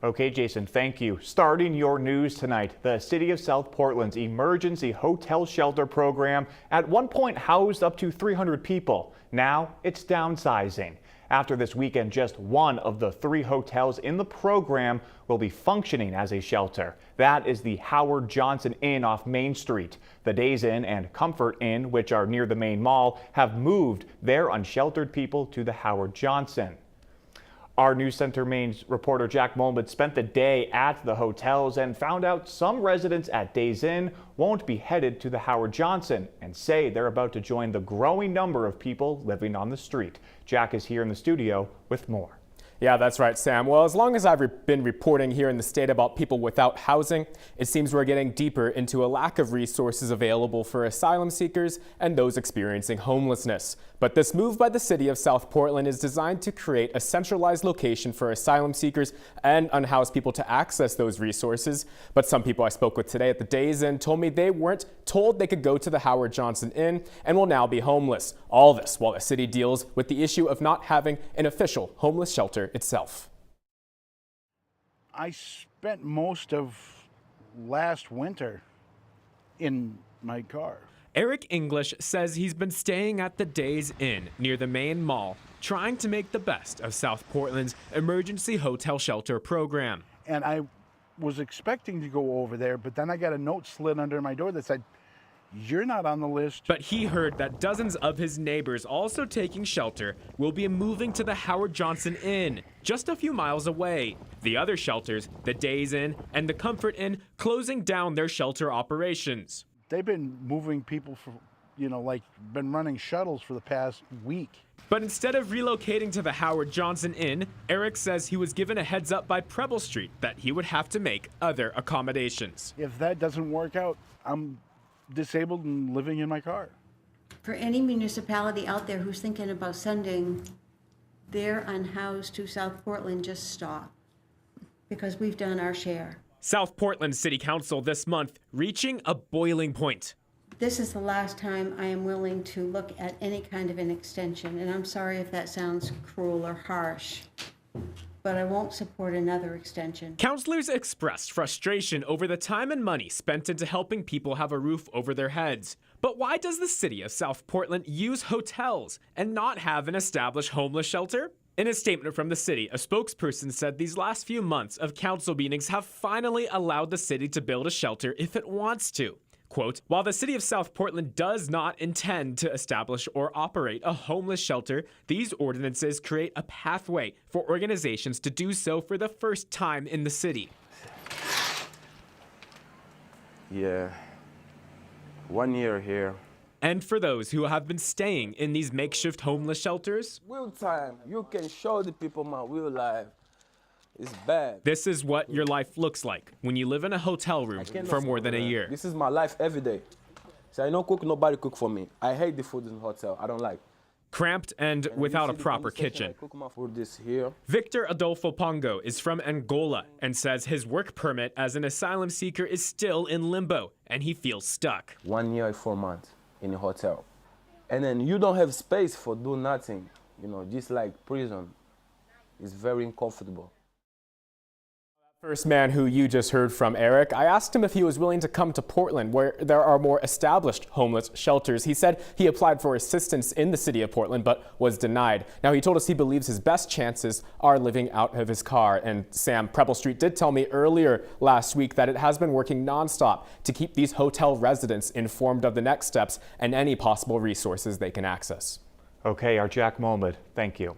Okay, Jason, thank you. Starting your news tonight, the City of South Portland's emergency hotel shelter program at one point housed up to 300 people. Now it's downsizing. After this weekend, just one of the 3 hotels in the program will be functioning as a shelter. That is the Howard Johnson Inn off Main Street. The Days Inn and Comfort Inn, which are near the main mall, have moved their unsheltered people to the Howard Johnson. Our News Center Maine's reporter Jack Molman spent the day at the hotels and found out some residents at Days Inn won't be headed to the Howard Johnson and say they're about to join the growing number of people living on the street. Jack is here in the studio with more. Yeah, that's right, Sam. Well, as long as I've been reporting here in the state about people without housing, it seems we're getting deeper into a lack of resources available for asylum seekers and those experiencing homelessness. But this move by the city of South Portland is designed to create a centralized location for asylum seekers and unhoused people to access those resources. But some people I spoke with today at the Days Inn told me they weren't told they could go to the Howard Johnson Inn and will now be homeless. All this while the city deals with the issue of not having an official homeless shelter itself. I spent most of last winter in my car. Eric English says he's been staying at the Days Inn near the main mall, trying to make the best of South Portland's emergency hotel shelter program. And I was expecting to go over there, but then I got a note slid under my door that said, "You're not on the list." But he heard that dozens of his neighbors also taking shelter will be moving to the Howard Johnson Inn, just a few miles away. The other shelters, the Days Inn and the Comfort Inn, closing down their shelter operations. They've been moving people for, been running shuttles for the past week. But instead of relocating to the Howard Johnson Inn, Eric says he was given a heads up by Preble Street that he would have to make other accommodations. If that doesn't work out, I'm disabled and living in my car. For any municipality out there who's thinking about sending their unhoused to South Portland, just stop, because we've done our share. South Portland City Council this month reaching a boiling point. This is the last time I am willing to look at any kind of an extension, and I'm sorry if that sounds cruel or harsh, but I won't support another extension. Councilors expressed frustration over the time and money spent into helping people have a roof over their heads. But why does the city of South Portland use hotels and not have an established homeless shelter? In a statement from the city, a spokesperson said these last few months of council meetings have finally allowed the city to build a shelter if it wants to. Quote, while the city of South Portland does not intend to establish or operate a homeless shelter, these ordinances create a pathway for organizations to do so for the first time in the city. Yeah, 1 year here. And for those who have been staying in these makeshift homeless shelters, Real time, you can show the people my real life. It's bad. this is what your life looks like when you live in a hotel room for more than a year. This is my life every day. So I don't cook, nobody cook for me. I hate the food in the hotel, I don't like. Cramped and without a proper kitchen. I cook my food this here. Victor Adolfo Pongo is from Angola and says his work permit as an asylum seeker is still in limbo and he feels stuck. 1 year, 4 months in a hotel. And then you don't have space for do nothing, just like prison. It's very uncomfortable. First man who you just heard from, Eric, I asked him if he was willing to come to Portland where there are more established homeless shelters. He said he applied for assistance in the city of Portland but was denied. Now he told us he believes his best chances are living out of his car. And Sam, Preble Street did tell me earlier last week that it has been working nonstop to keep these hotel residents informed of the next steps and any possible resources they can access. Okay, our Jack Molman, thank you.